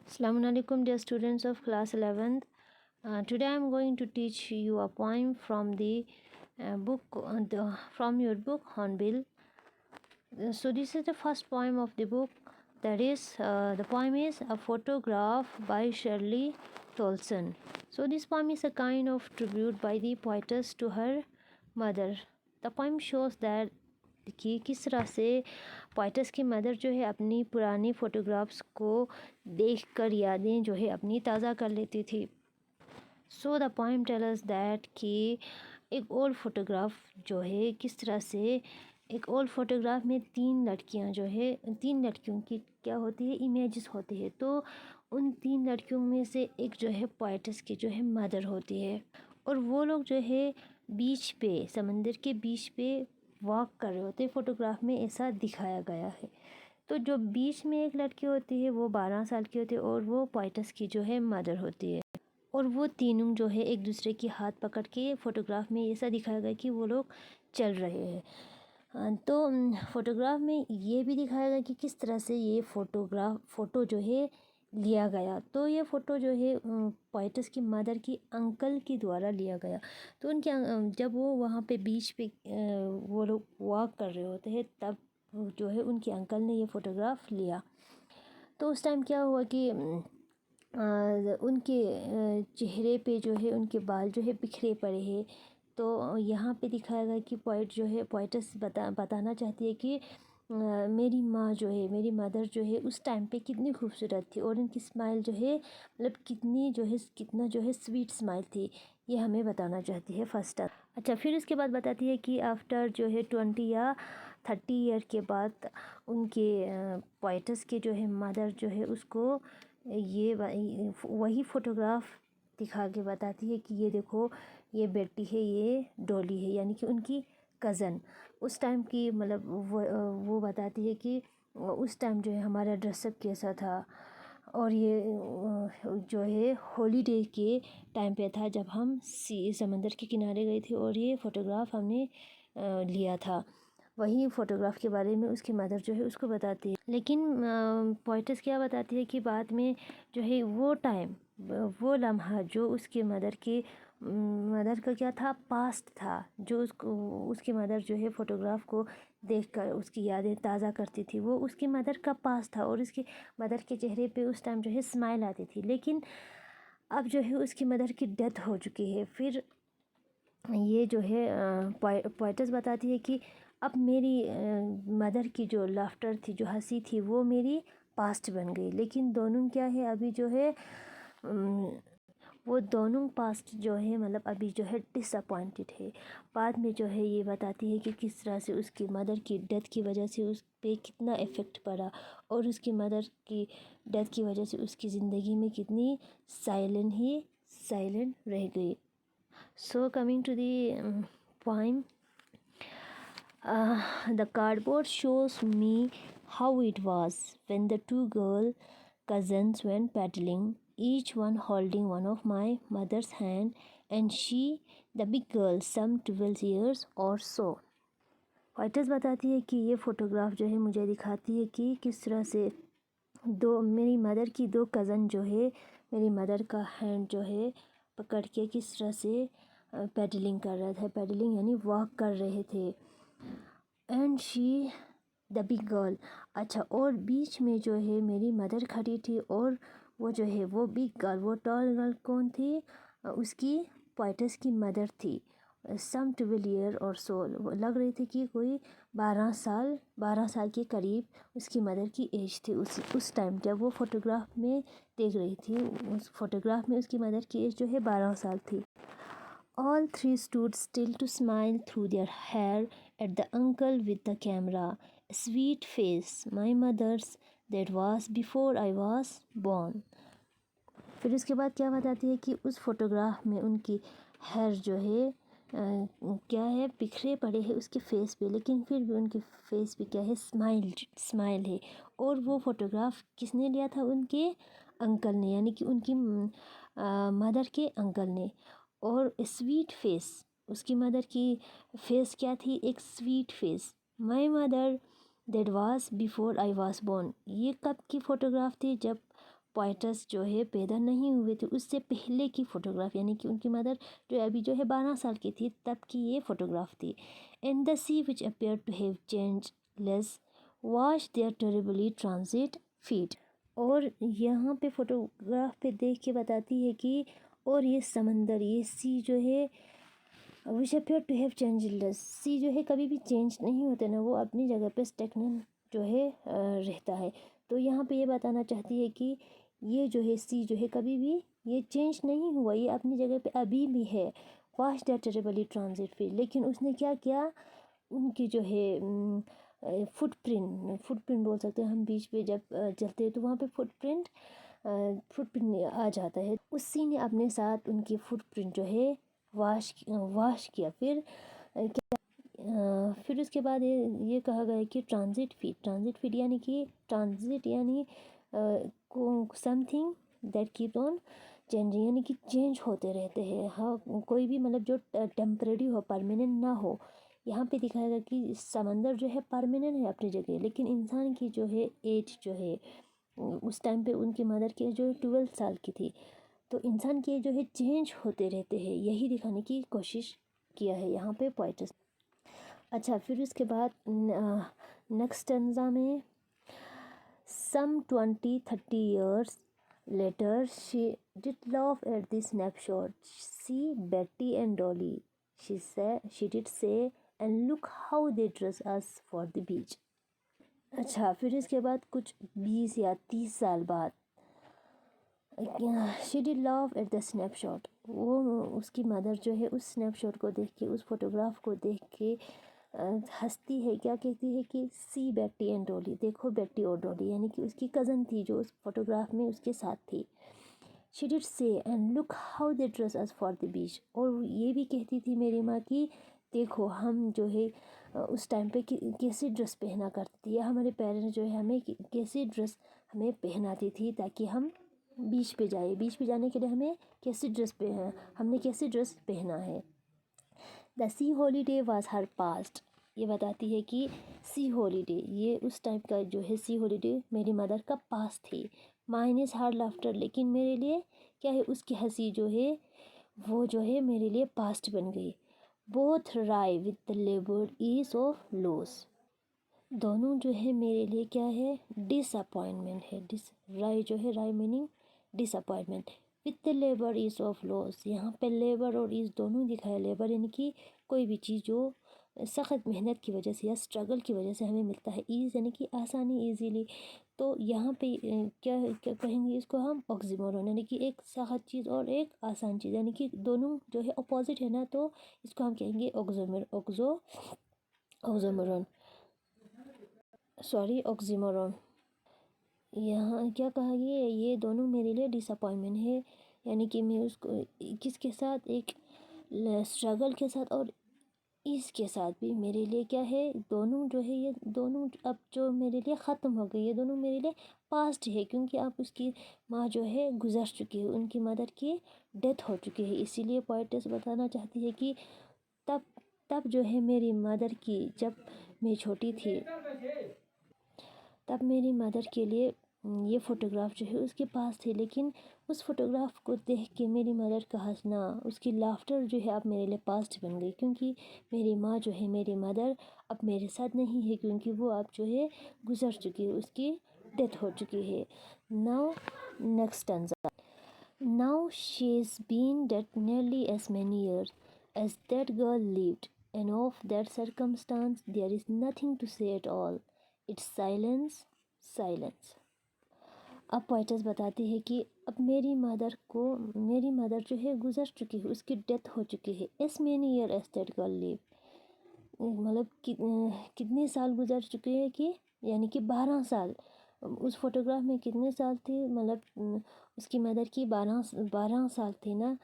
Assalamu alaikum, dear students of class 11th. Today I am going to teach you a poem from the from your book Hornbill. So this is the first poem of the book. That is, the poem is A Photograph by Shirley Tolson. So this poem is a kind of tribute by the poetess to her mother. The poem shows that कि किस तरह से poet's की mother जो है अपनी पुरानी photographs को देखकर यादें जो है अपनी ताज़ा कर लेती थी. So the poem tell us that कि एक ओल्ड फ़ोटोग्राफ जो है किस तरह से एक ओल्ड फ़ोटोग्राफ में तीन लड़कियां जो है तीन लड़कियों की क्या होती है इमेजेस होती है. तो उन तीन लड़कियों में से एक जो है पोइटस की जो है मदर होती है और वो लोग जो है बीच पे समंदर के बीच पे वॉक कर रहे होते. फ़ोटोग्राफ में ऐसा दिखाया गया है. तो जो बीच में एक लड़की होती है वो 12 साल की होती है और वो पोइटस की जो है मदर होती है और वो तीनों जो है एक दूसरे की हाथ पकड़ के फ़ोटोग्राफ में ऐसा दिखाया गया कि वो लोग चल रहे हैं. तो फ़ोटोग्राफ में ये भी दिखाया गया कि किस तरह से ये फ़ोटो जो है लिया गया. तो ये फ़ोटो जो है पोइटस की मदर की अंकल के द्वारा लिया गया. तो उनके जब वो वहाँ पे बीच पे वो लोग वॉक कर रहे होते हैं तब जो है उनके अंकल ने ये फ़ोटोग्राफ लिया. तो उस टाइम क्या हुआ कि उनके चेहरे पे जो है उनके बाल जो है बिखरे पड़े हैं. तो यहाँ पे दिखाया गया कि पोइटस बताना चाहती है कि मेरी माँ जो है मेरी मदर जो है उस टाइम पे कितनी खूबसूरत थी और उनकी स्माइल जो है मतलब कितना जो है स्वीट स्माइल थी. ये हमें बताना चाहती है फर्स्ट टाइम. अच्छा, फिर उसके बाद बताती है कि आफ्टर जो है 20 या 30 ईयर के बाद उनके पोइटस के जो है मदर जो है उसको ये वही फ़ोटोग्राफ दिखा के बताती है कि ये देखो ये बेटी है, ये डॉली है, यानी कि उनकी कज़न. उस टाइम की मतलब वो बताती है कि उस टाइम जो है हमारा ड्रेसअप कैसा था और ये जो है हॉलीडे के टाइम पे था जब हम समंदर के किनारे गए थे और ये फ़ोटोग्राफ हमने लिया था. वही फ़ोटोग्राफ के बारे में उसकी मदर जो है उसको बताती है. लेकिन पोइटस क्या बताती है कि बाद में जो है वो टाइम वो लम्हा जो उसकी मदर का क्या था पास्ट था, जो उसकी मदर जो है फ़ोटोग्राफ को देखकर उसकी यादें ताज़ा करती थी, वो उसकी मदर का पास्ट था और उसकी मदर के चेहरे पे उस टाइम जो है स्माइल आती थी. लेकिन अब जो है उसकी मदर की डेथ हो चुकी है. फिर ये जो है पोइटस बताती है कि अब मेरी मदर की जो लाफ्टर थी, जो हंसी थी, वो मेरी पास्ट बन गई. लेकिन दोनों क्या है अभी जो है वो दोनों पास्ट जो है मतलब अभी जो है डिसअपॉइंटेड है. बाद में जो है ये बताती है कि किस तरह से उसकी मदर की डेथ की वजह से उस पे कितना इफ़ेक्ट पड़ा और उसकी मदर की डेथ की वजह से उसकी ज़िंदगी में कितनी साइलेंट रह गई. So coming to the poem, the cardboard shows me how it was when the two girl cousins went paddling, each one holding one of my mother's hand, and she, the big girl, some 12 years or so. Poet's बताती है कि ये photograph जो है मुझे दिखाती है कि किस तरह से मेरी मदर की दो कज़न जो है मेरी मदर का हैंड जो है पकड़ के किस तरह से पैडलिंग कर रहा था. पैडलिंग यानी वॉक कर रहे थे. And she the big girl. अच्छा, और बीच में जो है मेरी मदर खड़ी थी और वो जो है वो बिग गर्ल, वो टॉल गर्ल कौन थी? उसकी पोइटस की मदर थी. सम 12 ईयर और सो, लग रही थी कि कोई 12 साल के करीब उसकी मदर की एज थी उस टाइम जब वो फ़ोटोग्राफ में देख रही थी. उस फ़ोटोग्राफ में उसकी मदर की एज जो है 12 साल थी. All three stood still to smile through their hair at the uncle with the camera. A sweet face, my mother's, that was before I was born. फिर उसके बाद क्या बताती है कि उस फ़ोटोग्राफ में उनकी हेयर जो है क्या है बिखरे पड़े हैं उसके फेस पे, लेकिन फिर भी उनके फेस पे क्या है स्माइल है. और वो फ़ोटोग्राफ किसने लिया था? उनके अंकल ने, यानी कि उनकी मदर के अंकल ने. और स्वीट फेस, उसकी मदर की फेस क्या थी? एक sweet face. My mother that was before I was born. ये कब की फ़ोटोग्राफ थी? जब पोएटस जो है पैदा नहीं हुए थे उससे पहले की फ़ोटोग्राफ, यानी कि उनकी मदर जो अभी जो है 12 साल की थी तब की ये फ़ोटोग्राफ थी। And the sea which appear to have change less wash their terribly transit feet. और यहाँ पे फ़ोटोग्राफ पे देख के बताती है कि और ये समंदर, ये सी जो है विच अपियर टू हैव चेंजलेस, सी जो है कभी भी चेंज नहीं होते ना, वो अपनी जगह पे स्टेगनेंट जो है रहता है। तो यहाँ पे ये बताना चाहती है कि ये जो है सी जो है कभी भी ये चेंज नहीं हुआ, ये अपनी जगह पे अभी भी है। Wash that terribly transit field, लेकिन उसने क्या किया, उनकी जो है फुटप्रिंट बोल सकते हैं हम, बीच पे जब चलते हैं तो वहाँ पे फुटप्रिंट आ जाता है। उसी ने अपने साथ उनकी फुटप्रिंट जो है वाश किया। फिर उसके बाद ये कहा गया कि ट्रांजिट फीट यानी कि ट्रांजिट यानी something that keep on changing, यानी कि चेंज होते रहते हैं। हाँ, कोई भी मतलब जो टेम्परेरी हो, परमानेंट ना हो। यहाँ पे दिखाया गया कि समंदर जो है परमानेंट है अपनी जगह, लेकिन इंसान की जो है एज जो है उस टाइम पे उनकी मदर की जो 12 साल की थी, तो इंसान के जो है चेंज होते रहते हैं, यही दिखाने की कोशिश किया है यहाँ पे पोएट्स। अच्छा, फिर उसके बाद नेक्स्ट स्टेंजा में सम 20-30 years later she did laugh at this snapshot. See Betty and Dolly, she did say, and look how they dress us for the beach. अच्छा, फिर इसके बाद कुछ 20 या 30 साल बाद she did love at the snapshot, वो उसकी मदर जो है उस स्नैपशॉट को देख के, उस फोटोग्राफ को देख के हंसती है। क्या कहती है कि सी बेटी एंड डॉली, देखो बेटी और डॉली, यानी कि उसकी कज़न थी जो उस फोटोग्राफ में उसके साथ थी। शी डिड से and look how they dress us for the beach, और ये भी कहती थी मेरी माँ की देखो हम जो है उस टाइम पे कैसी ड्रेस पहना करती थी, या हमारे पेरेंट्स जो है हमें कैसी ड्रेस हमें पहनाती थी ताकि हम बीच पे जाए, बीच पे जाने के लिए हमें कैसी ड्रेस हमने कैसी ड्रेस पहना है। The C holiday was her past, ये बताती है कि सी हॉलीडे ये उस टाइम का जो है सी हॉलीडे मेरी मदर का पास थी। माइन इज़ हर लाफ्टर, लेकिन मेरे लिए क्या है, उसकी हंसी जो है वो जो है मेरे लिए पास्ट बन गई। Both wry with the labour ease of loss, दोनों जो है मेरे लिए क्या है, डिसअपॉइंटमेंट है। राय जो है, राय meaning disappointment, with the labour is of loss, यहाँ पे लेबर और इज दोनों दिखाया। लेबर यानी कि कोई भी चीज़ जो सख्त मेहनत की वजह से या स्ट्रगल की वजह से हमें मिलता है, ईज़ यानी कि आसानी, ईजीली। तो यहाँ पे क्या क्या कहेंगे इसको हम, ऑक्सीमोरन, यानी कि एक सख्त चीज़ और एक आसान चीज़, यानी कि दोनों जो है अपोजिट है ना, तो इसको हम कहेंगे ऑक्सीमोरन। यहाँ क्या कहा गया, ये दोनों मेरे लिए डिसअपॉइंटमेंट है, यानी कि मैं उसको किसके साथ, एक स्ट्रगल के साथ और इसके साथ भी मेरे लिए क्या है, दोनों जो है ये दोनों अब जो मेरे लिए ख़त्म हो गई, ये दोनों मेरे लिए पास्ट है, क्योंकि अब उसकी माँ जो है गुजर चुकी है, उनकी मदर की डेथ हो चुकी है। इसीलिए पोएट्स बताना चाहती है कि तब तब जो है मेरी मदर की, जब मैं छोटी थी तब मेरी मदर के लिए ये फ़ोटोग्राफ जो है उसके पास थे, लेकिन उस फ़ोटोग्राफ को देख के मेरी मदर का हंसना, उसकी लाफ्टर जो है अब मेरे लिए पास्ट बन गई, क्योंकि मेरी माँ जो है, मेरी मदर अब मेरे साथ नहीं है, क्योंकि वो अब जो है गुजर चुकी है, उसकी डेथ हो चुकी है। Now next stanza, now she is been dead nearly as many years as that girl lived, and of that circumstance there is nothing to say at all. It's silence, silence. अब poets बताती है कि अब मेरी mother जो है गुजर चुकी है, उसकी डेथ हो चुकी है। S many year S that girl live, मतलब कितने साल गुजर चुके हैं कि, यानी कि 12 साल। उस फोटोग्राफ में कितने साल थे, मतलब उसकी मदर की 12 साल थे ना।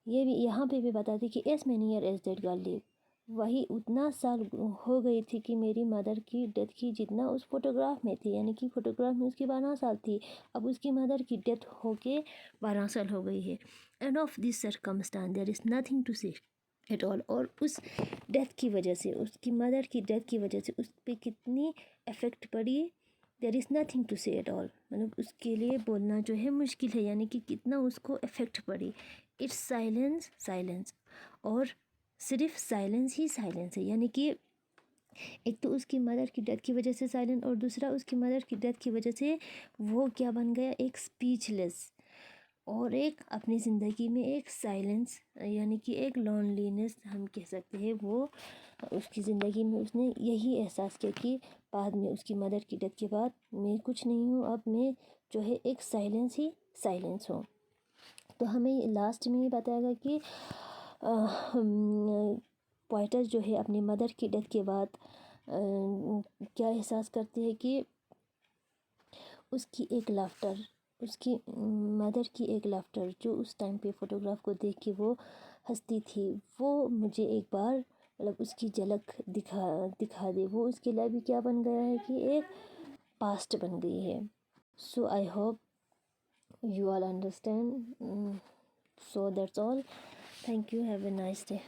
ये भी यहाँ पे भी बताती कि S many year S that girl live, वही उतना साल हो गई थी कि मेरी मदर की डेथ की जितना उस फोटोग्राफ में थी, यानी कि फ़ोटोग्राफ में उसकी 12 साल थी, अब उसकी मदर की डेथ हो के 12 साल हो गई है। And of this circumstance there is nothing to say at all, और उस डेथ की वजह से, उसकी मदर की डेथ की वजह से उस पर कितनी इफ़ेक्ट पड़ी, there is nothing to say at all, मतलब उसके लिए बोलना जो है मुश्किल है, यानी कि कितना उसको इफ़ेक्ट पड़ी। इट्स साइलेंस, साइलेंस, और सिर्फ साइलेंस ही साइलेंस है। यानी कि एक तो उसकी मदर की डेथ की वजह से साइलेंट, और दूसरा उसकी मदर की डेथ की वजह से वो क्या बन गया, एक स्पीचलेस, और एक अपनी ज़िंदगी में एक साइलेंस, यानी कि एक लोनलीनेस हम कह सकते हैं। वो उसकी ज़िंदगी में उसने यही एहसास किया कि बाद में उसकी मदर की डेथ के बाद मैं कुछ नहीं हूँ, अब मैं जो है एक साइलेंस ही साइलेंस हूँ। तो हमें लास्ट में ये बताया गया कि पोइटस जो है अपनी मदर की डेथ के बाद क्या एहसास करते हैं कि उसकी एक लाफ्टर, उसकी मदर की एक लाफ्टर जो उस टाइम पे फ़ोटोग्राफ को देख के वो हंसती थी, वो मुझे एक बार मतलब उसकी झलक दिखा दे। वो उसके लिए भी क्या बन गया है कि एक पास्ट बन गई है। So I hope you all understand. So that's all. Thank you. Have a nice day.